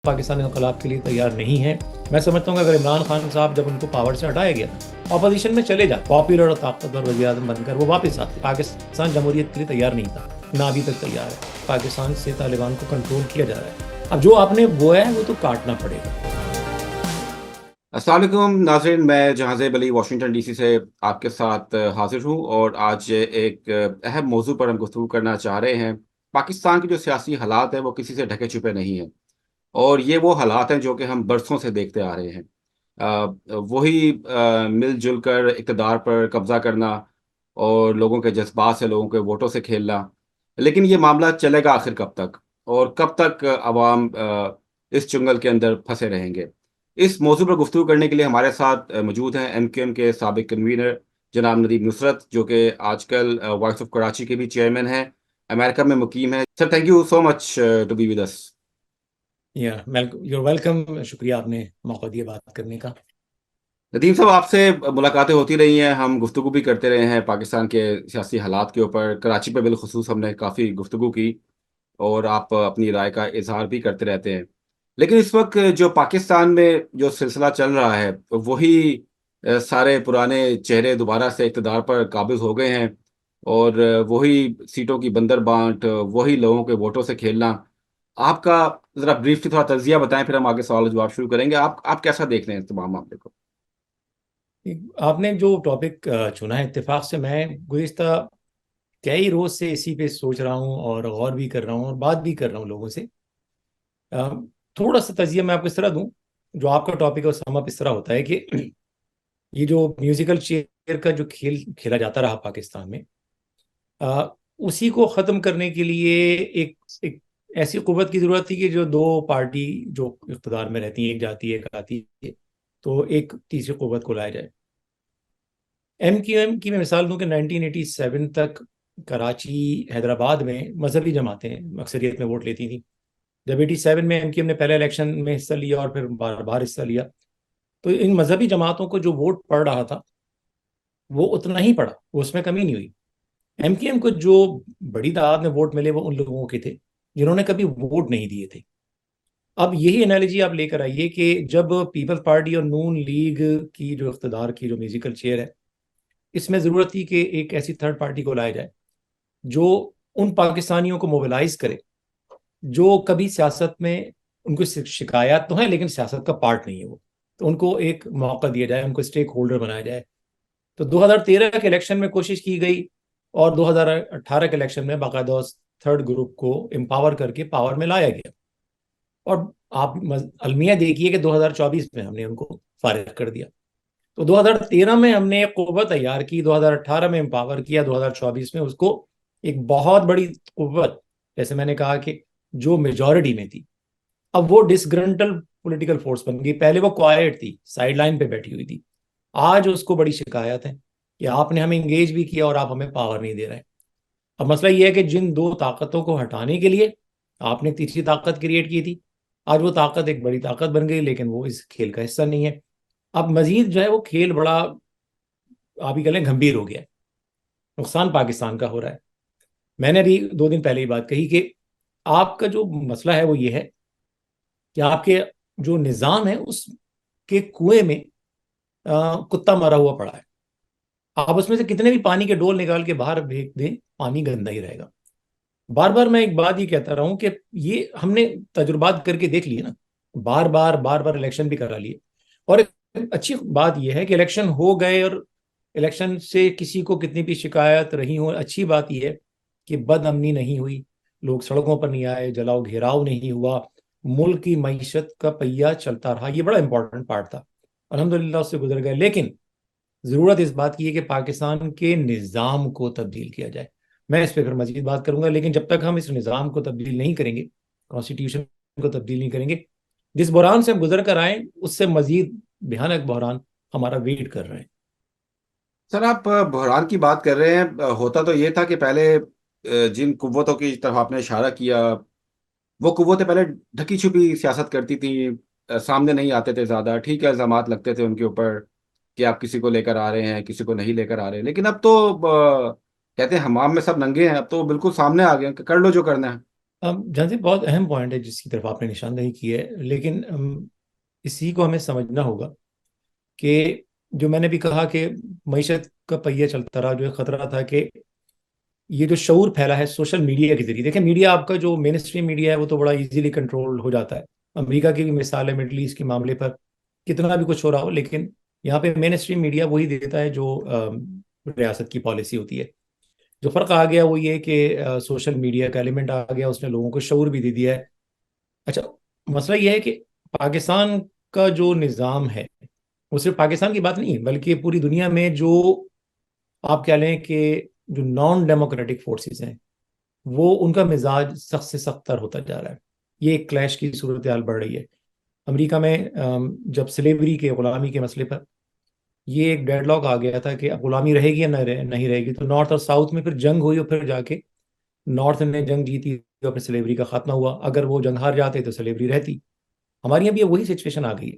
पाकिस्तान इनकलाब के लिए तैयार नहीं है। मैं समझता हूँ कि अगर इमरान खान साहब जब उनको पावर से हटाया गया, ऑपोजिशन में चले जाते, पॉपुलर और ताकतवर वज़ीर आज़म बनकर वो वापस आते। पाकिस्तान जमहूरियत के लिए तैयार नहीं था, ना अभी तक तैयार है। पाकिस्तान से तालिबान को कंट्रोल किया जा रहा है। अब जो आपने बोया है वो तो काटना पड़ेगा। अस्सलाम वालेकुम नाज़रीन, मैं जहाज़ेब अली वाशिंगटन डीसी से आपके साथ हाजिर हूँ और आज एक अहम मौजू पर हम गुफ्तगू करना चाह रहे हैं। पाकिस्तान के जो सियासी हालात हैं वो किसी से ढके छुपे नहीं हैं और ये वो हालात हैं जो कि हम बरसों से देखते आ रहे हैं। वही मिलजुल कर इक़्तिदार पर कब्ज़ा करना और लोगों के जज़्बात से, लोगों के वोटों से खेलना। लेकिन ये मामला चलेगा आखिर कब तक? और कब तक अवाम इस चुंगल के अंदर फँसे रहेंगे? इस मौज़ू पर गुफ्तगू करने के लिए हमारे साथ मौजूद हैं एमक्यूएम के साबिक़ कन्वीनर जनाब नदीम नुसरत, जो कि आजकल वॉइस ऑफ कराची के भी चेयरमैन हैं, अमेरिका में मुकीम हैं। Sir, thank you so much to be with us. Yeah you're welcome. शुक्रिया आपने मौका दिया बात करने का। नदीम साहब, आपसे मुलाकातें होती रही हैं, हम गुफ्तगू भी करते रहे हैं पाकिस्तान के सियासी हालात के ऊपर। कराची पे बिलख़ुसूस हमने काफ़ी गुफ्तगू की और आप अपनी राय का इज़हार भी करते रहते हैं। लेकिन इस वक़्त जो पाकिस्तान में जो सिलसिला चल रहा है, वही सारे पुराने चेहरे दोबारा से इक़्तिदार पर काबिज़ हो गए हैं और वही सीटों की बंदरबांट, वही लोगों के वोटों से खेलना। आपका ज़रा ब्रीफ़ली थोड़ा तज़िया बताएँ, फिर हम आगे सवाल-जवाब शुरू करेंगे। आप कैसा देख रहे हैं इस तमाम मामले को? आपने जो टॉपिक चुना है, इत्तेफाक से मैं गुज़िश्ता कई रोज़ से इसी पे सोच रहा हूँ और गौर भी कर रहा हूँ और बात भी कर रहा हूँ लोगों से। अ, थोड़ा सा तजिया मैं आपको इस तरह दूं। जो आपका टॉपिक है वो समअप इस तरह होता है कि ये जो म्यूजिकल चेयर का जो खेल खेला जाता रहा पाकिस्तान में, अ, उसी को ख़त्म करने के लिए एक ऐसी कुव्वत की ज़रूरत थी कि जो दो पार्टी जो इक़्तिदार में रहती है, एक जाती है एक आती है, तो एक तीसरी कुव्वत को लाया जाए। एम क्यू एम की मैं मिसाल दूं कि 1987 तक कराची, हैदराबाद में मजहबी जमातें अक्सरियत में वोट लेती थी। जब 87 में एमक्यूएम ने पहले इलेक्शन में हिस्सा लिया और फिर बार बार हिस्सा लिया, तो इन मजहबी जमातों को जो वोट पड़ रहा था वो उतना ही पड़ा, वो उसमें कमी नहीं हुई। एमक्यूएम को जो बड़ी तादाद में वोट मिले वो उन लोगों के थे जिन्होंने कभी वोट नहीं दिए थे। अब यही एनालॉजी आप लेकर आइए कि जब पीपल्स पार्टी और नून लीग की जो इख्तदार की जो म्यूजिकल चेयर है, इसमें ज़रूरत थी कि एक ऐसी थर्ड पार्टी को लाया जाए जो उन पाकिस्तानियों को मोबिलाइज करे जो कभी सियासत में, उनको शिकायत तो है लेकिन सियासत का पार्ट नहीं है वो, तो उनको एक मौका दिया जाए, उनको स्टेक होल्डर बनाया जाए। तो 2013 के इलेक्शन में कोशिश की गई और 2018 के इलेक्शन में बाकायदा उस थर्ड ग्रुप को एम्पावर करके पावर में लाया गया। और आप अलमिया देखिए कि 2024 में हमने उनको फारिग कर दिया। तो 2013 में हमने एक कुव्वत तैयार की, 2018 में एम्पावर किया, 2024 में उसको एक बहुत बड़ी कुव्वत, जैसे मैंने कहा कि जो मेजॉरिटी में थी, अब वो डिसग्रंटल पॉलिटिकल फोर्स बन गई। पहले वो क्वाइट थी, साइड लाइन पे बैठी हुई थी। आज उसको बड़ी शिकायत है कि आपने हमें इंगेज भी किया और आप हमें पावर नहीं दे रहे हैं। अब मसला ये है कि जिन दो ताकतों को हटाने के लिए आपने एक तीसरी ताकत क्रिएट की थी, आज वो ताकत एक बड़ी ताकत बन गई लेकिन वो इस खेल का हिस्सा नहीं है। अब मजीद जो है वो खेल बड़ा, आप ही कह लें, गंभीर हो गया है। नुकसान पाकिस्तान का हो रहा है। मैंने अभी 2 दिन पहले ही बात कही कि आपका जो मसला है वो ये है कि आपके जो निज़ाम है उसके कुएं में कुत्ता मरा हुआ पड़ा है। आप उसमें से कितने भी पानी के डोल निकाल के बाहर फेंक दें, पानी गंदा ही रहेगा। बार बार मैं एक बात ही कहता रहा हूं कि ये हमने तजुर्बात करके देख लिए ना, बार बार इलेक्शन भी करा लिए। और एक अच्छी बात यह है कि इलेक्शन हो गए और इलेक्शन से किसी को कितनी भी शिकायत रही हो, अच्छी बात यह है कि बदअमनी नहीं हुई, लोग सड़कों पर नहीं आए, जलाओ घेराव नहीं हुआ, मुल्क की मईशत का पहिया चलता रहा। ये बड़ा इंपॉर्टेंट पार्ट था, अल्हम्दुलिल्लाह उससे गुजर गए। लेकिन जरूरत इस बात की है कि पाकिस्तान के निज़ाम को तब्दील किया जाए। मैं इस पर फिर मजीद बात करूंगा, लेकिन जब तक हम इस निज़ाम को तब्दील नहीं करेंगे, कॉन्स्टिट्यूशन को तब्दील नहीं करेंगे, जिस बहरान से हम गुजर कर आए उससे मजीद भयानक बहरान हमारा वेट कर रहे हैं। सर, आप बहरान की बात कर रहे हैं। होता तो ये था कि पहले जिन कुव्वतों की तरफ आपने इशारा किया, वो कुव्वतें पहले ढकी छुपी सियासत करती थी। सामने नहीं आते थे ज़्यादा, ठीक है, इल्ज़ामात लगते थे उनके ऊपर कि आप किसी को लेकर आ रहे हैं, किसी को नहीं लेकर आ रहे हैं। लेकिन अब तो कहते हैं हमाम में सब नंगे हैं, अब तो बिल्कुल सामने आ गए हैं कि कर लो जो करना है। जहाँ से बहुत अहम पॉइंट है जिसकी तरफ आपने निशानदेही की है, लेकिन इसी को हमें समझना होगा कि जो मैंने भी कहा कि मईशत का पहिया चलता रहा, जो खतरा था कि ये जो शऊर फैला है सोशल मीडिया के जरिए। देखिए, मीडिया आपका जो मेन स्ट्रीम मीडिया है वो तो बड़ा इजीली कंट्रोल हो जाता है। अमेरिका की भी मिसाल है, मिडल ईस्ट के मामले पर कितना भी कुछ हो रहा हो, लेकिन यहाँ पे मेन स्ट्रीम मीडिया वही देता है जो रियासत की पॉलिसी होती है। जो फर्क आ गया वो ये कि सोशल मीडिया का एलिमेंट आ गया, उसने लोगों को शऊर भी दे दिया है। अच्छा, मसला ये है कि पाकिस्तान का जो निज़ाम है वो सिर्फ पाकिस्तान की बात नहीं है, बल्कि पूरी दुनिया में जो आप कह लें कि जो नॉन डेमोक्रेटिक फोर्सेस हैं वो उनका मिजाज सख्त से सख्त तर होता जा रहा है। ये एक क्लैश की सूरत हाल बढ़ रही है। अमेरिका में जब स्लेवरी के, गुलामी के मसले पर ये एक डेडलॉक आ गया था कि अब गुलामी रहेगी या नहीं रहेगी, तो नॉर्थ और साउथ में फिर जंग हुई और फिर जाके नॉर्थ ने जंग जीती तो अपने स्लेवरी का खात्मा हुआ। अगर वो जंग हार जाते तो स्लेवरी रहती। हमारे यहाँ भी वही सिचुएशन आ गई है।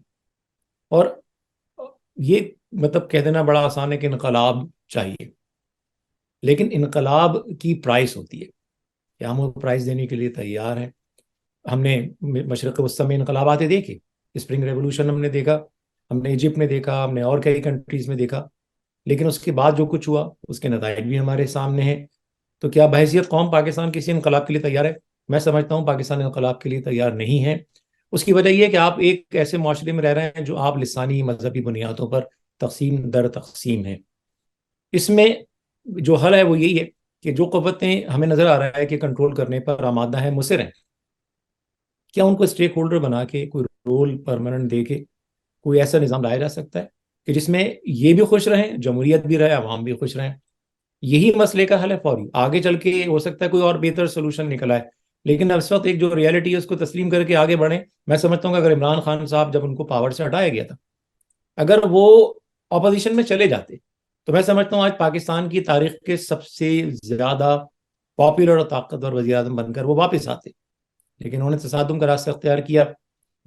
और ये मतलब कह देना बड़ा आसान है कि इनकलाब चाहिए, लेकिन इनकलाब की प्राइस होती है कि हम वो प्राइस देने के लिए तैयार हैं। हमने मशरक़ वस्ती में इनकलाब आते देखे, स्प्रिंग रेवोल्यूशन हमने देखा, हमने इजिप्ट में देखा, हमने और कई कंट्रीज में देखा, लेकिन उसके बाद जो कुछ हुआ उसके नताइज भी हमारे सामने हैं। तो क्या बहैसियत कौम पाकिस्तान किसी इनकलाब के लिए तैयार है? मैं समझता हूँ पाकिस्तान इनकलाब के लिए तैयार नहीं है। उसकी वजह यह है कि आप एक ऐसे माशरे में रह रहे हैं जो आप लिसानी मजहबी बुनियादों पर तकसीम दर तकसीम है। इसमें जो हल है वो यही है कि जो क़ुव्वतें हमें नजर आ रहा है कि कंट्रोल करने पर आमादा है, मुसिर हैं, क्या उनको स्टेक होल्डर बना के कोई रोल परमानेंट दे के कोई ऐसा निज़ाम लाया जा सकता है कि जिसमें ये भी खुश रहें, जमहूरियत भी रहे, अवाम भी खुश रहें। यही मसले का हल है फौरी। आगे चल के हो सकता है कोई और बेहतर सोल्यूशन निकल आए, लेकिन अब इस वक्त एक जो रियलिटी है उसको तस्लीम करके आगे बढ़े। मैं समझता हूँ कि अगर इमरान खान साहब जब उनको पावर से हटाया गया था, अगर वो ऑपोजिशन में चले जाते, तो मैं समझता हूँ आज पाकिस्तान की तारीख के सबसे ज्यादा पॉपुलर और ताकतवर वज़ीर आज़म बनकर वो वापस आते। लेकिन उन्होंने तसादुम का रास्ता अख्तियार किया।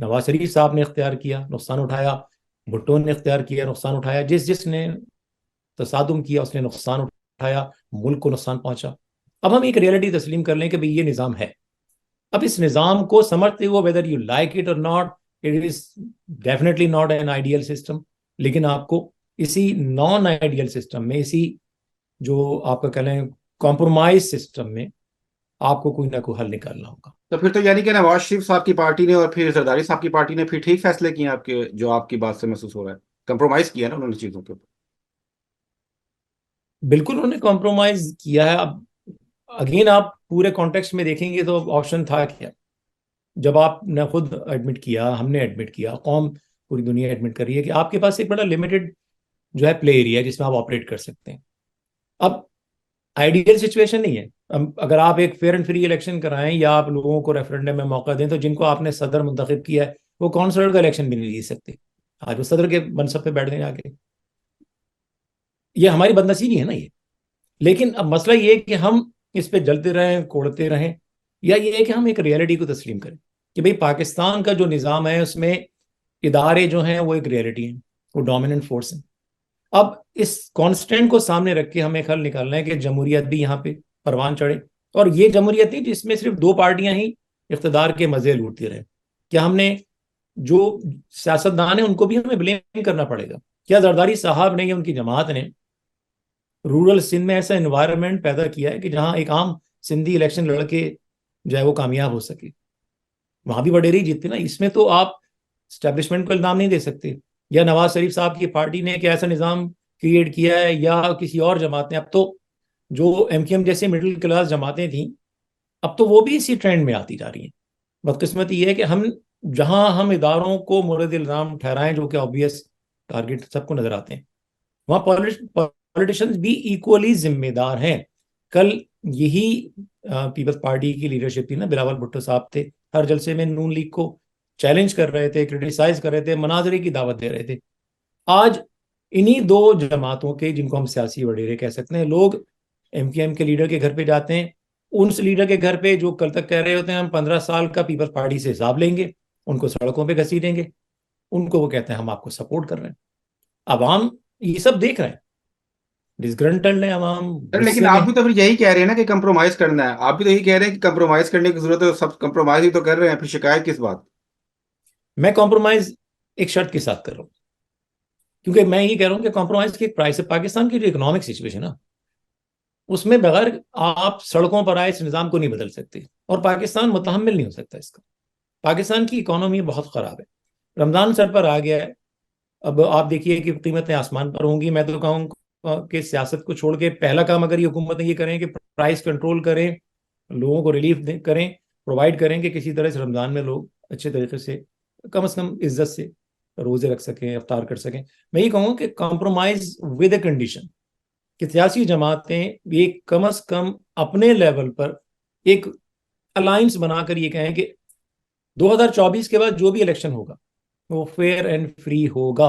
नवाज शरीफ साहब ने इख्तियार किया, नुकसान उठाया। भुट्टो ने इख्तियार किया, नुकसान उठाया। जिसने तसादुम किया उसने नुकसान उठाया, मुल्क को नुकसान पहुंचा। अब हम एक रियलिटी तस्लीम कर लें कि भाई ये निज़ाम है। अब इस निज़ाम को समझते हुए, वेदर यू लाइक इट और not, it is definitely not an ideal system. लेकिन आपको इसी नॉन आइडियल सिस्टम में, इसी जो आपका कह लें कॉम्प्रोमाइज सिस्टम में, आपको कोई ना कोई हल निकालना होगा। तो फिर तो यानी कि नवाज शरीफ साहब की पार्टी ने और फिर जरदारी साहब की पार्टी ने फिर ठीक फैसले किए आपके, जो आपकी बात से महसूस हो रहा है, कंप्रोमाइज किया ना उन्होंने चीजों के ऊपर। बिल्कुल उन्होंने कॉम्प्रोमाइज किया है। अब अगेन आप पूरे कॉन्टेक्स्ट में देखेंगे तो ऑप्शन था क्या? जब आपने खुद एडमिट किया, हमने एडमिट किया, कौम पूरी दुनिया एडमिट कर रही है कि आपके पास एक बड़ा लिमिटेड जो है प्ले एरिया है जिसमें आप ऑपरेट कर सकते हैं। अब आइडियल सिचुएशन नहीं है। अगर आप एक फेयर एंड फ्री इलेक्शन कराएं या आप लोगों को रेफरेंडम में मौका दें, तो जिनको आपने सदर मुंतखब किया है वो कौंसलर का इलेक्शन भी नहीं जीत सकते। आज वो सदर के मनसब पे बैठ गए आके। ये हमारी बदनसीबी है ना ये। लेकिन अब मसला ये है कि हम इस पे जलते रहें, कोड़ते रहें, या ये है कि हम एक रियलिटी को तस्लीम करें कि भाई पाकिस्तान का जो निज़ाम है उसमें इदारे जो हैं वो एक रियलिटी है, वो डोमिनेंट फोर्स है। अब इस कॉन्स्टेंट को सामने रख के हमें एक हल निकालना है कि जमहूरियत भी यहाँ पे परवान चढ़े। और ये जमहूरियत नहीं जिसमें सिर्फ दो पार्टियां ही इख्तदार के मजे लूटती रहे। क्या हमने जो सियासतदान है उनको भी हमें ब्लेम करना पड़ेगा? क्या जरदारी साहब ने या उनकी जमात ने रूरल सिंध में ऐसा एनवायरनमेंट पैदा किया है कि जहां एक आम सिंधी इलेक्शन लड़के जो है वो कामयाब हो सके? वहां भी वडेरी जीतते ना। इसमें तो आप स्टैब्लिशमेंट को इल्जाम नहीं दे सकते, या नवाज शरीफ साहब की पार्टी ने क्या ऐसा निज़ाम क्रिएट किया है, या किसी और जमात ने। अब तो जो एमकेएम जैसे मिडिल क्लास जमातें थी, अब तो वो भी इसी ट्रेंड में आती जा रही हैं। बदकिस्मती ये है कि हम जहां हम इदारों को मोरद इल्जाम ठहराएं, जो कि ऑब्वियस टारगेट सबको नजर आते हैं, वहां पॉलिटिशियंस भी इक्वली जिम्मेदार हैं। कल यही पीपल्स पार्टी की लीडरशिप थी ना, बिलावल भुट्टो साहब थे, हर जलसे में नून लीग को चैलेंज कर रहे थे, क्रिटिसाइज कर रहे थे, मनाजरे की दावत दे रहे थे। आज इन्हीं दो जमातों के, जिनको हम सियासी वडेरे कह सकते हैं, लोग एमकेएम के लीडर के घर पे जाते हैं। उस लीडर के घर पे जो कल तक कह रहे होते हैं हम 15 साल का पीपल्स पार्टी से हिसाब लेंगे, उनको सड़कों पे घसीटेंगे, उनको वो कहते हैं हम आपको सपोर्ट कर रहे हैं। अवाम ये सब देख रहे हैं। डिसग्रंटल्ड है आवाम, सर लेकिन गुस्से में आप भी है। तो फिर यही कह रहे हैं ना कि कंप्रोमाइज करना है, आप भी तो यही कह रहे हैं कि कंप्रोमाइज करने की जरूरत है, तो सब कंप्रोमाइज ही तो कर रहे हैं, फिर शिकायत किस बात। मैं कॉम्प्रोमाइज एक शर्त के साथ कर रहा हूँ, क्योंकि मैं ये कह रहा हूँ कि कॉम्प्रोमाइज की एक प्राइस है। पाकिस्तान की जो इकोनॉमिक सिचुएशन है ना, उसमें बगैर आप सड़कों पर आए इस निज़ाम को नहीं बदल सकते, और पाकिस्तान मुतहम्मिल नहीं हो सकता इसका। पाकिस्तान की इकोनॉमी बहुत ख़राब है, रमज़ान सर पर आ गया है। अब आप देखिए कि कीमतें आसमान पर होंगी। मैं तो कहूँ कि सियासत को छोड़ के पहला काम अगर ये हुकूमतें ये करें कि प्राइस कंट्रोल करें, लोगों को रिलीफ करें, प्रोवाइड करें कि किसी तरह से रमज़ान में लोग अच्छे तरीके से कम इज्जत से रोज़े रख सकें, अफ्तार कर सकें। मैं ये कहूँगा कि कॉम्प्रोमाइज़ विद ए कंडीशन कि सियासी जमातें ये कम से कम अपने लेवल पर एक अलायंस बनाकर ये कहें कि 2024 के बाद जो भी इलेक्शन होगा वो फेयर एंड फ्री होगा।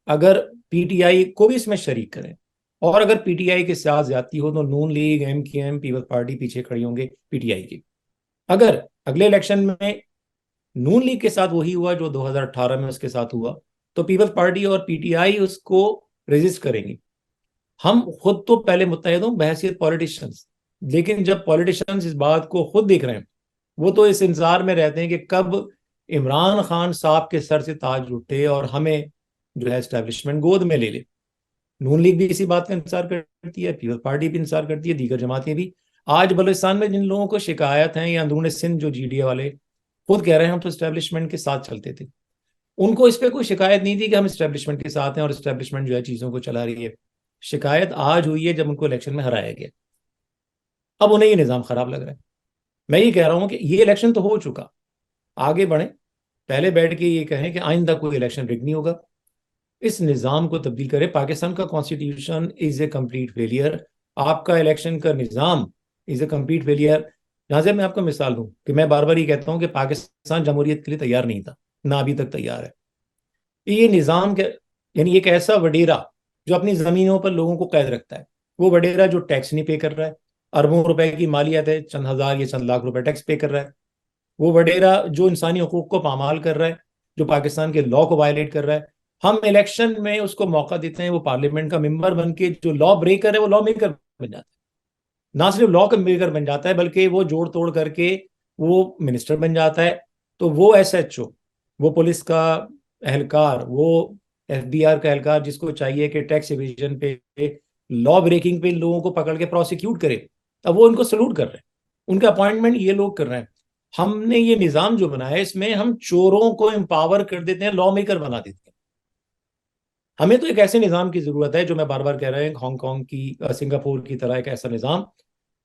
अगर पीटीआई को भी इसमें शरीक करें, और अगर पीटीआई के साथ ज्यादती हो तो नून लीग, एमकेएम, पीपल्स पार्टी पीछे खड़ी होंगे पीटीआई की। अगर अगले इलेक्शन में नून लीग के साथ वही हुआ जो 2018 में उसके साथ हुआ, तो पीपल्स पार्टी और पीटीआई उसको रेजिस्ट करेंगी। हम खुद तो पहले मुत्तहिद हों बहसीत पॉलिटिशियंस, लेकिन जब पॉलिटिशियंस इस बात को खुद देख रहे हैं, वो तो इस इंतजार में रहते हैं कि कब इमरान खान साहब के सर से ताज उठे और हमें जो है एस्टेब्लिशमेंट गोद में ले ले। नून लीग भी इसी बात का इंतजार करती है, पीपल्स पार्टी भी इंतजार करती है, दीगर जमातें भी। आज बलूचिस्तान में जिन लोगों को शिकायत है, या अंदरून सिंध जो जीडीए वाले खुद कह रहे हैं हम तो एस्टेब्लिशमेंट के साथ चलते थे, उनको इस पर कोई शिकायत नहीं थी कि हम एस्टेब्लिशमेंट के साथ हैं और एस्टेब्लिशमेंट जो है चीजों को चला रही है। शिकायत आज हुई है जब उनको इलेक्शन में हराया गया। अब उन्हें ये निज़ाम खराब लग रहा है। मैं ये कह रहा हूं कि ये इलेक्शन तो हो चुका, आगे बढ़े, पहले बैठ के ये कहें कि आइंदा कोई इलेक्शन रिग नहीं होगा, इस निज़ाम को तब्दील करें। पाकिस्तान का constitution is a complete failure, आपका इलेक्शन का निज़ाम इज ए कंप्लीट फेलियर। जहां से मैं आपको मिसाल दूं कि मैं बार बार ये कहता हूं कि पाकिस्तान जमहूरियत के लिए तैयार नहीं था, ना अभी तक तैयार है। ये निज़ाम के, यानी एक ऐसा वडेरा जो अपनी ज़मीनों पर लोगों को कैद रखता है, वो वडेरा जो टैक्स नहीं पे कर रहा है, अरबों रुपए की मालियत है, चंद हजार या चंद लाख रुपए टैक्स पे कर रहा है, वो वडेरा जो इंसानी हकूक को पामाल कर रहा है, जो पाकिस्तान के लॉ को वायलेट कर रहा है। हम इलेक्शन में उसको मौका देते हैं, वो पार्लियामेंट का मेंबर बन के जो लॉ ब्रेकर है वो लॉ मेकर बन जाता है। ना सिर्फ लॉ का मेकर बन जाता है बल्कि वो जोड़ तोड़ करके वो मिनिस्टर बन जाता है। तो वो एसएचओ, वो पुलिस का एहलकार, वो एफबीआर का एहलकार जिसको चाहिए कि टैक्स एविजन पे, लॉ ब्रेकिंग पे लोगों को पकड़ के प्रोसिक्यूट करे, अब वो इनको सल्यूट कर रहे हैं। उनका अपॉइंटमेंट ये लोग कर रहे हैं। हमने ये निज़ाम जो बनाया है इसमें हम चोरों को एम्पावर कर देते हैं, लॉ मेकर बना देते हैं। हमें तो एक ऐसे निज़ाम की जरूरत है जो मैं बार बार कह रहा हूं, हांगकांग की, सिंगापुर की तरह एक ऐसा निज़ाम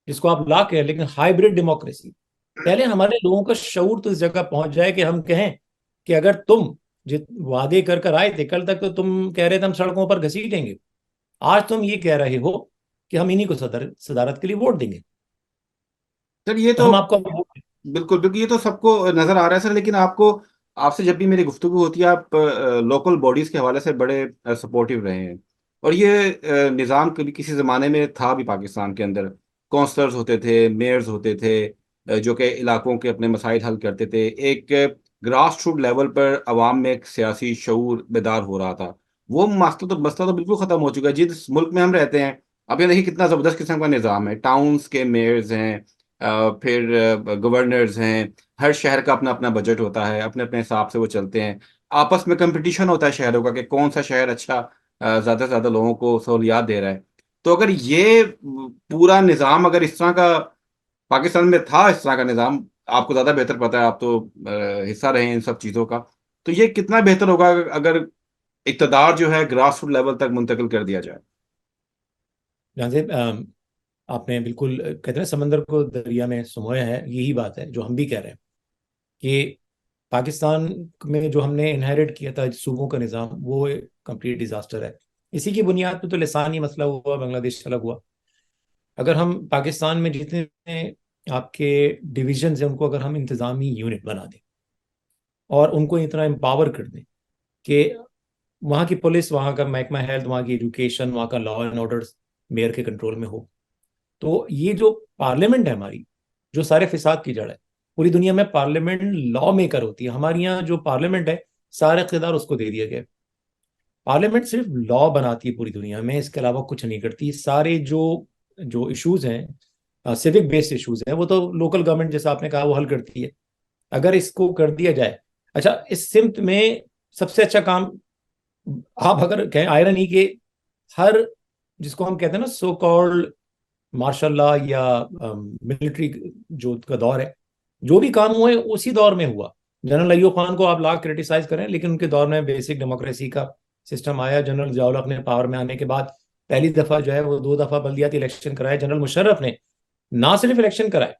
जिसको आप ला के, लेकिन हाइब्रिड डेमोक्रेसी। पहले हमारे लोगों का शऊर तो इस जगह पहुंच जाए कि हम कहें कि अगर तुम जित वादे कर कर आए थे, कल तक तो तुम कह रहे थे हम सड़कों पर घसीटेंगे, आज तुम ये कह रहे हो कि हम इन्हीं को सदारत के लिए वोट देंगे, सर ये तो तो हम आपको वोट। बिल्कुल बिल्कुल, ये तो सबको नजर आ रहा है सर, लेकिन आपको, आपसे जब भी मेरी गुफ्तगू होती है आप लोकल बॉडीज के हवाले से बड़े सपोर्टिव रहे हैं। और ये निज़ाम कभी किसी ज़माने में था भी पाकिस्तान के अंदर, काउंसलर्स होते थे, मेयर्स होते थे, जो कि इलाकों के अपने मसाइल हल करते थे। एक ग्रास रूट लेवल पर आवाम में एक सियासी शऊर बेदार हो रहा था। वो मसला तो बिल्कुल ख़त्म हो चुका है जिस मुल्क में हम रहते हैं। अब ये देखिए कितना ज़बरदस्त किस्म का निज़ाम है, टाउन्स के मेयर्स हैं, फिर गवर्नर्स हैं, हर शहर का अपना अपना बजट होता है, अपने अपने हिसाब से वो चलते हैं। आपस में कंपटीशन होता है शहरों का कि कौन सा शहर अच्छा ज़्यादा से ज़्यादा लोगों को सहूलियात दे रहा है। तो अगर ये पूरा निज़ाम अगर इस तरह का पाकिस्तान में था, इस तरह का निज़ाम, आपको ज़्यादा बेहतर पता है, आप तो हिस्सा रहे हैं इन सब चीज़ों का, तो ये कितना बेहतर होगा अगर इक़्तिदार जो है ग्रास रूट लेवल तक मुंतकिल कर दिया जाए। जहाँ से आपने बिल्कुल कहते हैं ना, समंदर को दरिया में समोया है, यही बात है जो हम भी कह रहे हैं कि पाकिस्तान में जो हमने इनहेरिट किया था सूबों का निज़ाम, वो कंप्लीट डिजास्टर है। इसी की बुनियाद पे तो लिसानी मसला हुआ, बांग्लादेश अलग हुआ। अगर हम पाकिस्तान में जितने आपके डिविजन हैं उनको अगर हम इंतज़ामी यूनिट बना दें और उनको इतना एम्पावर कर दें कि वहाँ की पुलिस, वहाँ का महकमा हेल्थ, वहाँ की एजुकेशन, वहाँ का लॉ एंड ऑर्डर मेयर के कंट्रोल में हो, तो ये जो पार्लियामेंट है हमारी, जो सारे फिसाद की जड़ है, पूरी दुनिया में पार्लियामेंट लॉ मेकर होती है, हमारे यहाँ जो पार्लियामेंट है सारे इख्तियार उसको दे दिया गया है। पार्लियामेंट सिर्फ लॉ बनाती है पूरी दुनिया में, इसके अलावा कुछ नहीं करती। सारे जो जो इश्यूज हैं, सिविक बेस्ड इश्यूज हैं, वो तो लोकल गवर्नमेंट, जैसा आपने कहा, वो हल करती है। अगर इसको कर दिया जाए, अच्छा, इस सिमत में सबसे अच्छा काम, आप अगर कहें आयरन ही के, हर, जिसको हम कहते हैं ना सो कॉल्ड मार्शल लॉ या मिलिट्री जो का दौर है, जो भी काम हुआ है उसी दौर में हुआ। जनरल अय्यूब खान को आप लाख क्रिटिसाइज करें, लेकिन उनके दौर में बेसिक डेमोक्रेसी का सिस्टम आया। जनरल जियाउल ने पावर में आने के बाद पहली दफा जो है वो 2 दफा बल्दियाती इलेक्शन कराए। जनरल मुशर्रफ ने ना सिर्फ इलेक्शन कराए,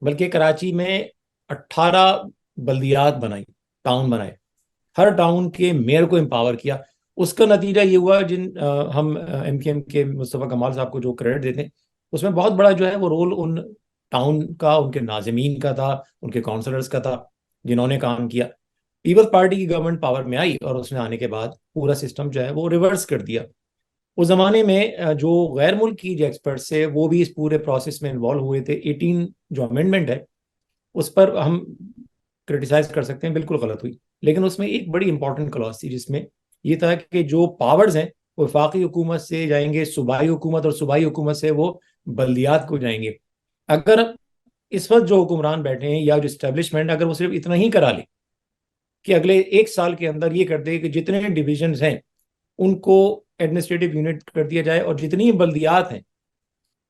बल्कि कराची में 18 बल्दियात बनाई, टाउन बनाए, हर टाउन के मेयर को एम्पावर किया। उसका नतीजा ये हुआ, हम MKM के मुस्तफ़ा कमाल साहब को जो क्रेडिट देते हैं, उसमें बहुत बड़ा जो है वो रोल उन टाउन का, उनके नाज़मीन का था, उनके काउंसलर्स का था, जिन्होंने काम किया। पीपल्स पार्टी की गवर्नमेंट पावर में आई और उसने आने के बाद पूरा सिस्टम जो है वो रिवर्स कर दिया। उस जमाने में जो गैर मुल्की जो एक्सपर्ट्स थे वो भी इस पूरे प्रोसेस में इन्वॉल्व हुए थे। 18 जो अमेंडमेंट है उस पर हम क्रिटिसाइज कर सकते हैं, बिल्कुल गलत हुई, लेकिन उसमें एक बड़ी इंपॉर्टेंट क्लॉज थी जिसमें ये था कि जो पावर्स हैं वो वफाकी हुकूमत से जाएंगे सूबाई हुकूमत, और सूबाई हुकूमत से वो बल्दियात को जाएंगे। अगर इस वक्त जो हुक्मरान बैठे हैं या जो इस्टेब्लिशमेंट, अगर वो सिर्फ इतना ही करा ले कि अगले 1 साल के अंदर ये कर दे कि जितने डिविजन हैं उनको एडमिनिस्ट्रेटिव यूनिट कर दिया जाए, और जितनी बल्दियात हैं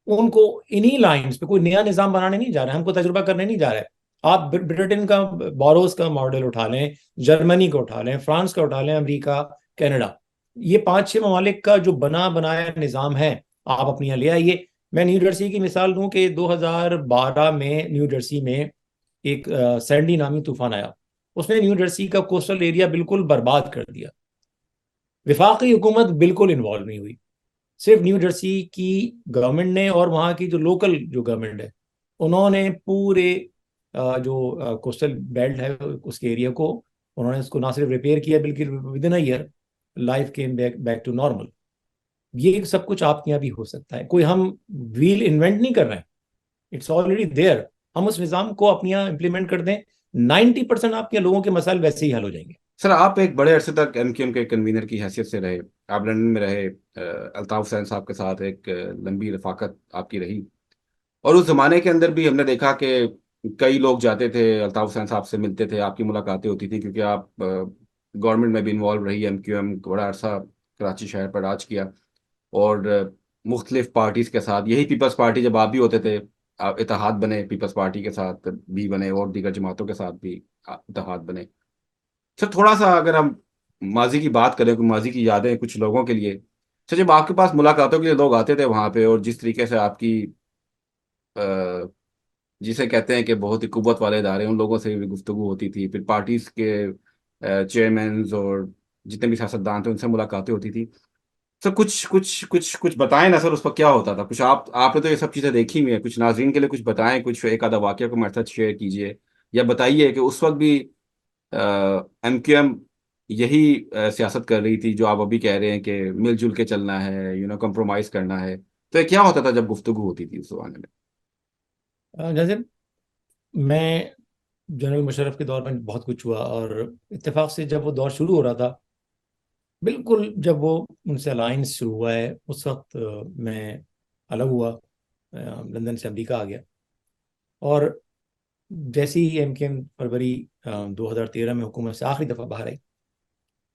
उनको इन्हीं लाइंस पे, कोई नया निज़ाम बनाने नहीं जा रहा है, हमको तजुर्बा करने नहीं जा रहा है। आप ब्रिटेन का बोरोस का मॉडल उठा लें, जर्मनी का उठा लें, फ्रांस का उठा लें, अमेरिका, कनाडा, ये 5-6 ममालिक का जो बना बनाया निज़ाम है, आप अपने यहाँ ले आइए। मैं न्यू जर्सी की मिसाल दूं कि 2012 में न्यू जर्सी में एक सैंडी नामी तूफान आया। उसने न्यू जर्सी का कोस्टल एरिया बिल्कुल बर्बाद कर दिया। विफाकी हुकूमत बिल्कुल इन्वॉल्व नहीं हुई, सिर्फ न्यू जर्सी की गवर्नमेंट ने और वहाँ की जो लोकल जो गवर्नमेंट है, उन्होंने पूरे जो कोस्टल बेल्ट है उसके एरिया को, उन्होंने उसको ना सिर्फ रिपेयर किया, बल्कि within a year life came back back to normal. ये सब कुछ आपके यहाँ भी हो सकता है, कोई हम व्हील इन्वेंट नहीं कर रहे हैं, इट्स ऑलरेडी देयर। हम उस निज़ाम को अपने यहाँ इम्प्लीमेंट कर दें, 90% आपके यहाँ लोगों के मसाइल वैसे ही हल हो जाएंगे। सर, आप एक बड़े अरसे तक MQM के कन्वीनर की हैसियत से रहे। आप लंदन में रहे। अल्ताफ हुसैन साहब के साथ एक लंबी रफाकत आपकी रही। और उस जमाने के अंदर भी हमने देखा कि कई लोग जाते थे, अल्ताफ हुसैन साहब से मिलते थे, आपकी मुलाकातें होती थी, क्योंकि आप गवर्नमेंट में भी इन्वॉल्व रही। MQM बड़ा अरसा कराची शहर पर राज किया। और मुख्तलिफ पार्टीज़ के साथ, यही पीपल्स पार्टी जब आप भी होते थे, आप इत्तेहाद बने, पीपल्स पार्टी के साथ भी बने और दीगर जमातों के साथ भी इत्तेहाद बने। सर, थोड़ा सा अगर हम माजी की बात करें, कोई माजी की यादें कुछ लोगों के लिए। सर, जब आपके पास मुलाकातों के लिए लोग आते थे वहाँ पे, और जिस तरीके से आपकी अ, जिसे कहते हैं कि बहुत ही कुव्वत वाले इदारे, उन लोगों से भी गुफ्तगू होती थी, फिर पार्टीज के चेयरमैन और जितने भी सियासतदान थे उनसे मुलाकातें होती थी। सर, कुछ कुछ कुछ कुछ बताएं ना सर, उस पर क्या होता था कुछ। आपने तो ये सब चीज़ें देखी हुई हैं, कुछ नाजरीन के लिए कुछ बताएं, कुछ एक आधा वाकया को हमारे साथ शेयर कीजिए। या बताइए कि उस वक्त भी MQM यही सियासत कर रही थी जो आप अभी कह रहे हैं कि मिलजुल के चलना है, कंप्रोमाइज करना है। तो ये क्या होता था जब गुफ्तगू होती थी उस जमाने में? जैसे मैं, जनरल मुशर्रफ के दौर में बहुत कुछ हुआ, और इत्तेफाक से जब वो दौर शुरू हो रहा था, बिल्कुल जब वो उनसे अलायंस शुरू हुआ है, उस वक्त मैं अलग हुआ, लंदन से अमेरिका आ गया। और जैसे ही MKM फरवरी 2013 में हुकूमत से आखिरी दफ़ा बाहर आई,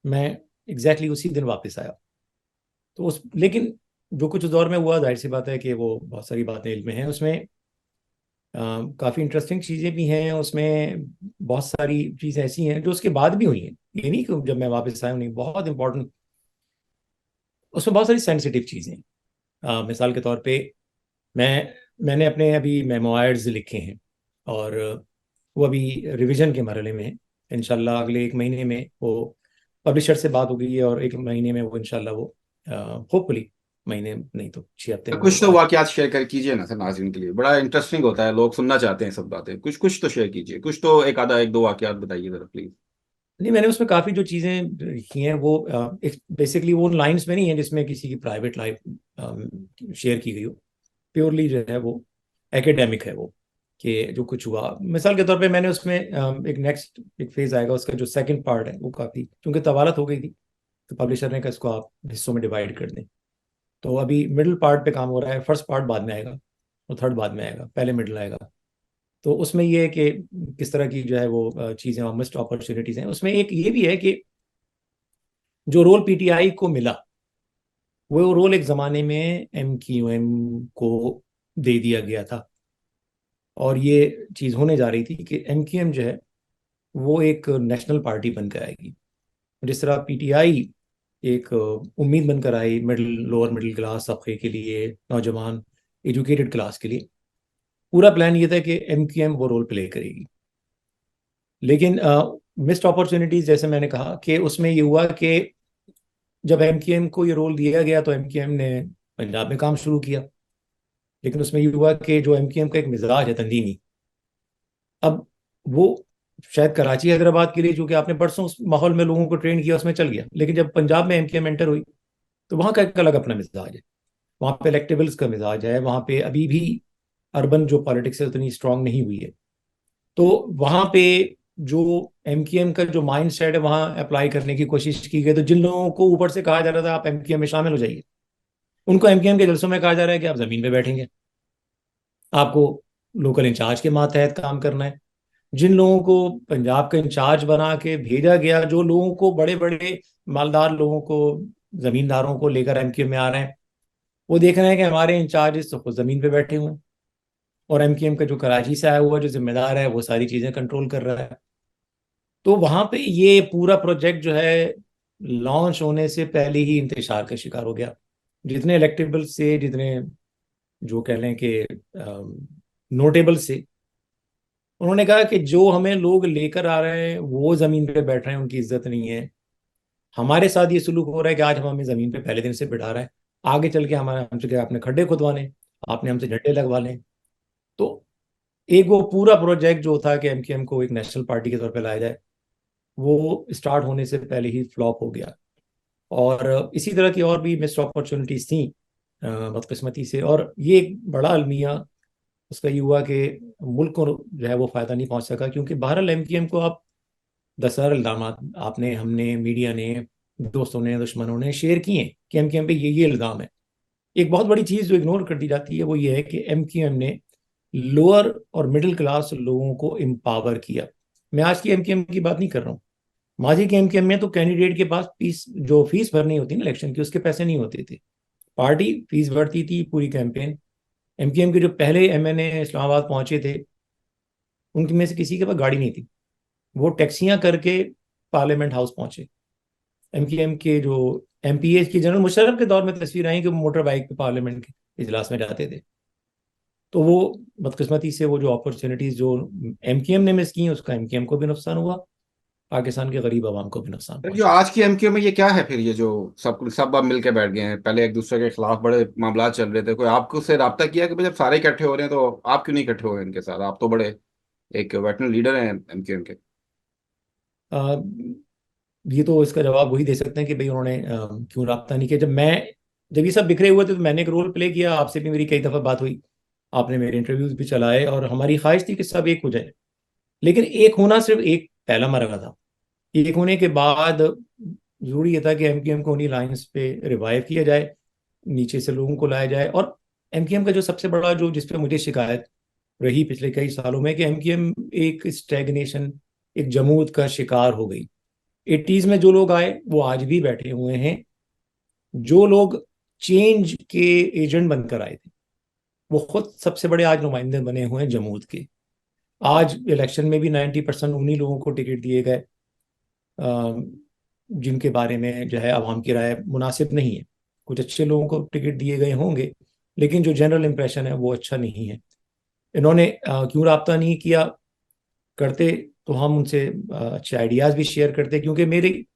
मैं एग्जैक्टली उसी दिन वापस आया। तो उस, लेकिन जो कुछ उस दौर में हुआ, जाहिर सी बात है कि वो बहुत सारी बातें इल्म में हैं उसमें। काफ़ी इंटरेस्टिंग चीज़ें भी हैं उसमें, बहुत सारी चीज़ें ऐसी हैं जो उसके बाद भी हुई हैं, ये नहीं कि जब मैं वापस आया हूँ नहीं, बहुत इंपॉर्टेंट। उसमें बहुत सारी सेंसिटिव चीज़ें हैं। मिसाल के तौर पे, मैंने अपने अभी मेमोयर्स लिखे हैं, और वो अभी रिवीजन के मरहले में है। इंशाल्लाह अगले 1 महीने में वो पब्लिशर से बात हो गई है, और 1 महीने में वो इंशाल्लाह वो होपफुली, महीने नहीं तो 6 हफ्ते तो में वो कुछ तो आ जाए। वाकयात शेयर कर कीजिए ना सर, नाज़रीन के लिए बड़ा इंटरेस्टिंग होता है, लोग सुनना चाहते हैं सब बातें। कुछ कुछ तो शेयर कीजिए, कुछ तो एक आधा एक दो वाकयात बताइए जरा प्लीज। नहीं, मैंने उसमें काफ़ी जो चीज़ें लिखी हैं वो बेसिकली वो उन लाइंस में नहीं है जिसमें किसी की प्राइवेट लाइफ शेयर की गई हो। प्योरली जो है वो एकेडमिक है वो, कि जो कुछ हुआ। मिसाल के तौर पे मैंने उसमें एक नेक्स्ट एक फेज आएगा उसका, जो सेकंड पार्ट है वो काफ़ी, क्योंकि तवालत हो गई थी, तो पब्लिशर ने कहा इसको आप हिस्सों में डिवाइड कर दें। तो अभी मिडिल पार्ट पे काम हो रहा है, फर्स्ट पार्ट बाद में आएगा और थर्ड बाद में आएगा, पहले मिडिल आएगा। तो उसमें ये है कि किस तरह की जो है वो चीज़ें और मिस्ड अपॉर्चुनिटीज़ हैं। उसमें एक ये भी है कि जो रोल पीटीआई को मिला वो रोल एक ज़माने में एमक्यूएम को दे दिया गया था। और ये चीज़ होने जा रही थी कि एमक्यूएम जो है वो एक नेशनल पार्टी बनकर आएगी। जिस तरह पीटीआई एक उम्मीद बनकर आई मिडिल लोअर मिडिल क्लास तबके के लिए, नौजवान एजुकेटेड क्लास के लिए, पूरा प्लान ये था कि एमक्यूएम वो रोल प्ले करेगी। लेकिन मिस्ड अपॉर्चुनिटीज, जैसे मैंने कहा कि उसमें ये हुआ कि जब एमक्यूएम को ये रोल दिया गया तो एमक्यूएम ने पंजाब में काम शुरू किया। लेकिन उसमें ये हुआ कि जो एमक्यूएम का एक मिजाज है तंजीमी, अब वो शायद कराची हैदराबाद के लिए, चूंकि आपने परसों उस माहौल में लोगों को ट्रेन किया, उसमें चल गया। लेकिन जब पंजाब में एमक्यूएम एंटर हुई तो वहाँ का एक अलग अपना मिजाज है। वहाँ पे इलेक्टेबल्स का मिजाज है, वहाँ पे अभी भी अर्बन जो पॉलिटिक्स है उतनी स्ट्रांग नहीं हुई है। तो वहाँ पे जो एमक्यूएम का जो माइंड सेट है वहाँ अप्लाई करने की कोशिश की गई। तो जिन लोगों को ऊपर से कहा जा रहा था आप एमक्यूएम में शामिल हो जाइए, उनको एमक्यूएम के जलसों में कहा जा रहा है कि आप जमीन पे बैठेंगे, आपको लोकल इंचार्ज के मातहत काम करना है। जिन लोगों को पंजाब का इंचार्ज बना के भेजा गया, जो लोगों को बड़े बड़े मालदार लोगों को, जमींदारों को लेकर एमक्यूएम में आ रहे हैं, वो देख रहे हैं कि हमारे इंचार्जेस तो खुद जमीन पे बैठे हुए हैं और एमक्यूएम का जो कराची से आया हुआ जो जिम्मेदार है वो सारी चीजें कंट्रोल कर रहा है। तो वहां पे ये पूरा प्रोजेक्ट जो है लॉन्च होने से पहले ही इंतशार का शिकार हो गया। जितने इलेक्टेबल से, जितने जो कह लें कि नोटेबल से, उन्होंने कहा कि जो हमें लोग लेकर आ रहे हैं वो जमीन पे बैठ रहे हैं, उनकी इज्जत नहीं है। हमारे साथ ये सुलूक हो रहा है कि आज हम हमें जमीन पे पहले दिन से बिठा रहा है, आगे चल के हमारे हमसे क्या आपने खड्डे खुदवाने, आपने हमसे झंडे लगवा लें। तो एक वो पूरा प्रोजेक्ट जो था कि एमक्यूएम को एक नेशनल पार्टी के तौर पे लाया जाए, वो स्टार्ट होने से पहले ही फ्लॉप हो गया। और इसी तरह की और भी मिस्ड अपॉर्चुनिटीज थी बदकिस्मती से। और ये एक बड़ा अलमिया उसका ये हुआ कि मुल्क को जो है वो फायदा नहीं पहुंच सका, क्योंकि बहरहाल एमक्यूएम को आप 10,000 इल्जाम आपने, हमने, मीडिया ने, दोस्तों ने, दुश्मनों ने शेयर किए कि एमक्यूएम पे ये इल्जाम है। एक बहुत बड़ी चीज जो इग्नोर कर दी जाती है वो ये है कि एमक्यूएम ने लोअर और मिडिल क्लास लोगों को एम्पावर किया। मैं आज की एमक्यूएम की बात नहीं कर रहा हूँ। माजी के एमक्यूएम में तो कैंडिडेट के पास फीस, जो फीस भरनी होती है ना इलेक्शन की, उसके पैसे नहीं होते थे। पार्टी फीस भरती थी पूरी कैंपेन। एमक्यूएम के जो पहले एमएनए इस्लामाबाद पहुंचे थे उनके में से किसी के पास गाड़ी नहीं थी, वो टैक्सियां करके पार्लियामेंट हाउस पहुंचे। एमक्यूएम के जो एमपीए की जनरल मुशर्रफ के दौर में तस्वीर आई कि वो मोटर बाइक पे पार्लियामेंट के इजलास में जाते थे। तो वो बदकिस्मती से वो जो अपॉर्चुनिटीज जो एमक्यूएम ने मिस की उसका एमक्यूएम को भी नुकसान हुआ, पाकिस्तान के गरीब आवाम को भी नुकसान फिर जो पहुंचा। आज की एमक्यू में ये क्या है फिर, ये जो सब अब मिल के बैठ गए हैं, पहले एक दूसरे के खिलाफ बड़े मामला चल रहे थे, कोई आपको से राब्ता किया कि भाई जब सारे इकट्ठे हो रहे हैं तो आप क्यों नहीं इकट्ठे हो रहे हैं इनके साथ, आप तो बड़े एक वेटरन लीडर हैं एमक्यूएम के। आ, ये तो इसका जवाब वही दे सकते हैं कि भाई उन्होंने क्यों रब्ता नहीं किया। जब ये सब बिखरे हुए थे तो मैंने एक रोल प्ले किया, आपसे भी मेरी कई दफ़ा बात हुई, आपने मेरे इंटरव्यूज भी चलाए और हमारी ख्वाहिश थी कि सब एक हो जाए। लेकिन एक होना सिर्फ एक पहला मरहला था। एक होने के बाद जरूरी ये था कि एमक्यूएम को उन्हीं लाइंस पे रिवाइव किया जाए, नीचे से लोगों को लाया जाए। और एमक्यूएम का जो सबसे बड़ा जो जिस पे मुझे शिकायत रही पिछले कई सालों में कि एमक्यूएम एक स्टैग्नेशन, एक जमूद का शिकार हो गई। 80s में जो लोग आए वो आज भी बैठे हुए हैं। जो लोग चेंज के एजेंट बनकर आए थे वो खुद सबसे बड़े आज नुमाइंदे बने हुए हैं जमूद के। आज इलेक्शन में भी 90% उन्हीं लोगों को टिकट दिए गए जिनके बारे में जो है आवाम की राय मुनासिब नहीं है। कुछ अच्छे लोगों को टिकट दिए गए होंगे लेकिन जो जनरल इंप्रेशन है वो अच्छा नहीं है। इन्होंने क्यों रब्ता नहीं किया, करते तो हम उनसे अच्छे आइडियाज़ भी शेयर करते, क्योंकि मेरी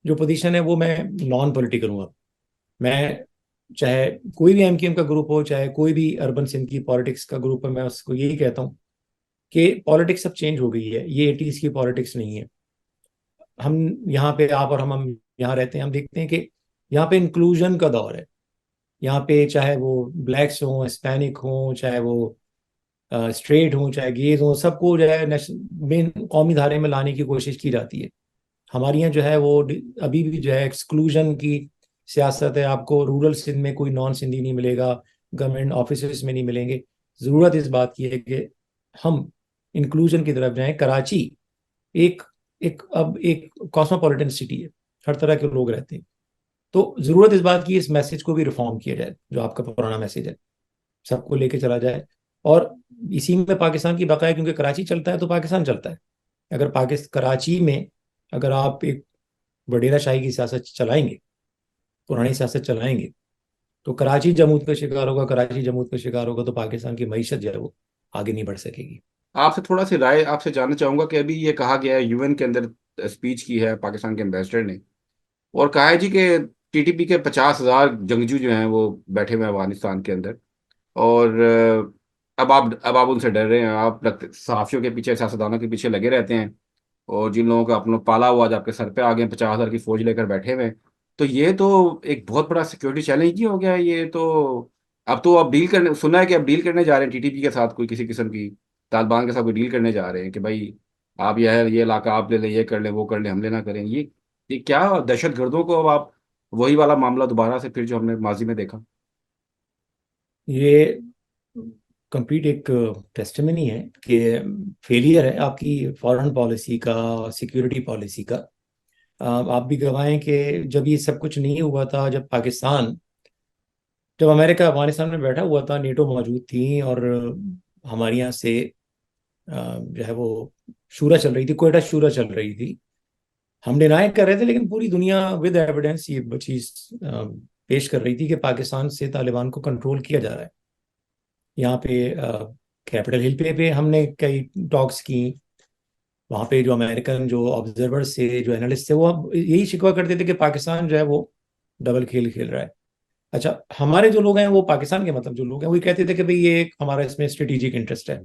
जो पोजीशन है वो मैं नॉन पॉलिटिकल हूँ अब। मैं चाहे कोई भी एमक्यूएम का ग्रुप हो, चाहे कोई भी अर्बन सिंध की पॉलिटिक्स का ग्रुप है, मैं उसको यही कहता हूँ कि पॉलिटिक्स अब चेंज हो गई है, ये 80s की पॉलिटिक्स नहीं है। हम यहाँ पे, आप और हम यहाँ रहते हैं, हम देखते हैं कि यहाँ पे इंक्लूजन का दौर है। यहाँ पे चाहे वो ब्लैक्स हों, हिस्पैनिक हों, चाहे वो स्ट्रेट हों, चाहे गेज हों, सबको जो है मेन कौमी धारे में लाने की कोशिश की जाती है। हमारे यहाँ जो है वो अभी भी जो है एक्सक्लूजन की सियासत है। आपको रूरल सिंध में कोई नॉन सिंधी नहीं मिलेगा, गवर्नमेंट ऑफिस में नहीं मिलेंगे। ज़रूरत इस बात की है कि हम इंक्लूजन की तरफ जाएं। कराची एक एक अब एक कॉस्मोपॉलिटन सिटी है, हर तरह के लोग रहते हैं। तो ज़रूरत इस बात की इस मैसेज को भी रिफॉर्म किया जाए, जो आपका पुराना मैसेज है सबको लेके चला जाए। और इसी में पाकिस्तान की बकाया, क्योंकि कराची चलता है तो पाकिस्तान चलता है। अगर पाकिस्तान कराची में अगर आप एक वडेरा शाही की सियासत चलाएंगे, पुरानी सियासत चलाएंगे, तो कराची जमूत का शिकार होगा। कराची जमूत का शिकार होगा तो पाकिस्तान की मईशत जो है वो आगे नहीं बढ़ सकेगी। आपसे थोड़ा सी राय आपसे जानना चाहूंगा कि अभी ये कहा गया है, यूएन के अंदर स्पीच की है पाकिस्तान के एम्बेसडर ने, और कहा है जी कि टीटीपी के 50,000 जंगजू जो हैं वो बैठे हुए हैं अफगानिस्तान के अंदर। और अब आप उनसे डर रहे हैं, आप सहाफियों के पीछे, सियासतदानों के पीछे लगे रहते हैं, और जिन लोगों का अपना पाला हुआ आज आपके सर पे आ गए, 50,000 की फौज लेकर बैठे हुए हैं। तो ये तो एक बहुत बड़ा सिक्योरिटी चैलेंज ही हो गया है ये तो। अब तो आप डील करने, सुना है कि आप डील करने जा रहे हैं टीटीपी के साथ, कोई किसी किस्म की तालिबान के साथ कोई डील करने जा रहे हैं कि भाई आप ये इलाका आप ले लें, ये कर लें, वो कर लें, हमले ना करें। ये क्या दहशत गर्दों को अब आप वही वाला मामला दोबारा से फिर जो हमने माजी में देखा। ये कंप्लीट एक टेस्टिमनी है कि फेलियर है आपकी फॉरेन पॉलिसी का, सिक्योरिटी पॉलिसी का। आप भी गवाहें कि जब ये सब कुछ नहीं हुआ था, जब अमेरिका अफगानिस्तान में बैठा हुआ था, नेटो मौजूद थी, और हमारे यहाँ से जो है वो शूरा चल रही थी, क्वेटा शूरा चल रही थी। हम डिनाई कर रहे थे, लेकिन पूरी दुनिया विद एविडेंस ये चीज पेश कर रही थी कि पाकिस्तान से तालिबान को कंट्रोल किया जा रहा है। यहाँ पे कैपिटल हिल पे हमने कई टॉक्स की। वहाँ पे जो अमेरिकन जो ऑब्जर्वर्स थे, जो एनालिस्ट थे, वो अब यही शिकवा करते थे कि पाकिस्तान जो है वो डबल खेल खेल रहा है। अच्छा, हमारे जो लोग हैं वो पाकिस्तान के, मतलब जो लोग हैं, वो कहते थे कि भाई ये एक हमारा इसमें स्ट्रेटेजिक इंटरेस्ट है।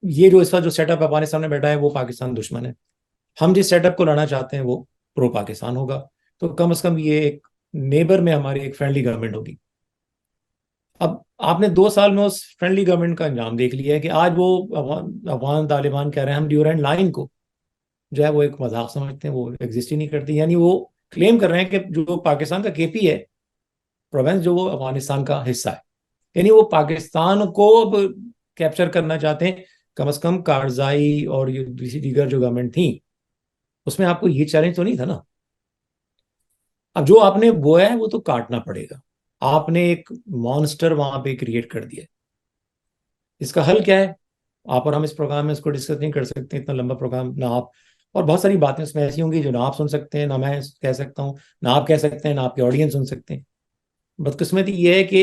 ये जो इसका जो सेटअप अफगानिस्तान में बैठा है वो पाकिस्तान दुश्मन है। हम जिस सेटअप को लाना चाहते हैं वो प्रो पाकिस्तान होगा। तो कम से कम ये एक नेबर में हमारी एक फ्रेंडली गवर्नमेंट होगी। अब आपने 2 साल में उस फ्रेंडली गवर्नमेंट का अंजाम देख लिया है कि आज वो अफगान तालिबान कह रहे हैं हम ड्यूरेंट लाइन को जो है वो एक मजाक समझते हैं, वो एग्जिस्ट ही नहीं करती। यानी वो क्लेम कर रहे हैं कि जो पाकिस्तान का केपी है, प्रोविंस, जो वो अफगानिस्तान का हिस्सा है। यानी वो पाकिस्तान को अब कैप्चर करना चाहते हैं। कम से कम कारजाई और ये दूसरी दीगर जो गवर्नमेंट थी, उसमें आपको ये चैलेंज तो नहीं था ना। अब जो आपने बोया है वो तो काटना पड़ेगा। आपने एक मॉन्स्टर वहां पे क्रिएट कर दिया। इसका हल क्या है? आप और हम इस प्रोग्राम में इसको डिस्कस नहीं कर सकते, इतना लंबा प्रोग्राम ना आप, और बहुत सारी बातें उसमें ऐसी होंगी जो ना आप सुन सकते हैं, ना मैं कह सकता हूँ, ना आप कह सकते हैं, ना आपके ऑडियंस सुन सकते हैं। बदकिस्मती ये है कि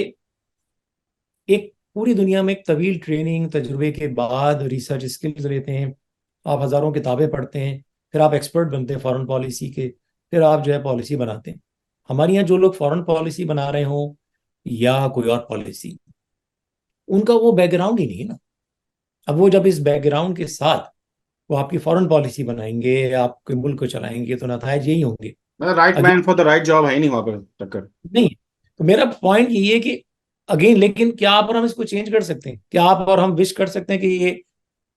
एक पूरी दुनिया में एक तवील ट्रेनिंग तजुर्बे के बाद रिसर्च स्किल्स लेते हैं, आप हज़ारों किताबें पढ़ते हैं, फिर आप एक्सपर्ट बनते हैं फॉरेन पॉलिसी के, फिर आप जो है पॉलिसी बनाते हैं। हमारे यहाँ जो लोग फॉरेन पॉलिसी बना रहे हों या कोई और पॉलिसी, उनका वो बैकग्राउंड ही नहीं है ना। अब वो जब इस बैकग्राउंड के साथ वो आपकी फॉरेन पॉलिसी बनाएंगे, आपके मुल्क को चलाएंगे, तो नतायज यही होंगे। मतलब right again man for the right job है ही नहीं वहां पर टक्कर। नहीं। तो मेरा पॉइंट ये है कि अगेन, लेकिन क्या आप और हम इसको चेंज कर सकते हैं? क्या आप और हम विश कर सकते हैं कि ये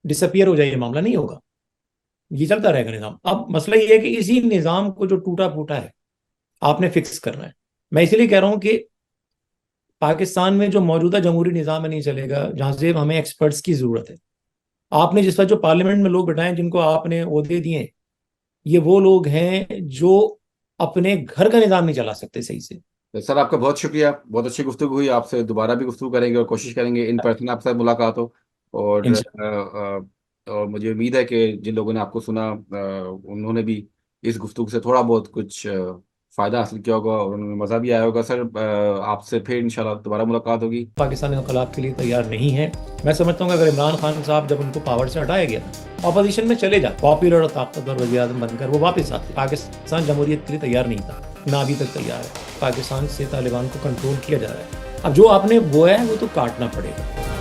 डिसअपियर हो जाए? ये मामला नहीं होगा, ये चलता रहेगा निज़ाम। अब मसला ये है कि इसी निज़ाम को जो टूटा फूटा है आपने फिक्स करना है। मैं इसलिए कह रहा हूं कि पाकिस्तान में जो मौजूदा जमहूरी निज़ाम में नहीं चलेगा, जहां से हमें एक्सपर्ट्स की जरूरत है। आपने जिस वक्त जो पार्लियामेंट में लोग बिठाए, जिनको आपने ओहदे दिए, ये वो लोग हैं जो अपने घर का निज़ाम नहीं चला सकते सही से। तो सर आपका बहुत शुक्रिया, बहुत अच्छी गुफ्तगू हुई। आपसे दोबारा भी गुफ्तगू करेंगे और कोशिश करेंगे इन पर्सन आपके साथ मुलाकात हो। और और मुझे उम्मीद है कि जिन लोगों ने आपको सुना उन्होंने भी इस गुफ्तगू से थोड़ा बहुत कुछ फ़ायदा हासिल किया होगा और उन्हें मज़ा भी आया होगा। सर आपसे फिर इंशाल्लाह दोबारा मुलाकात होगी। पाकिस्तान इनकलाब के लिए तैयार नहीं है। मैं समझता हूँ कि अगर इमरान खान साहब जब उनको पावर से हटाया गया, ऑपोजिशन में चले जाते, पॉपुलर और ताकतवर वज़ीर आज़म बनकर वो वापस आते, पाकिस्तान जमहूरियत के लिए तैयार नहीं था, ना अभी तक तैयार है। पाकिस्तान से तालिबान को कंट्रोल किया जा रहा है। अब जो आपने बोया है वो तो काटना पड़ेगा।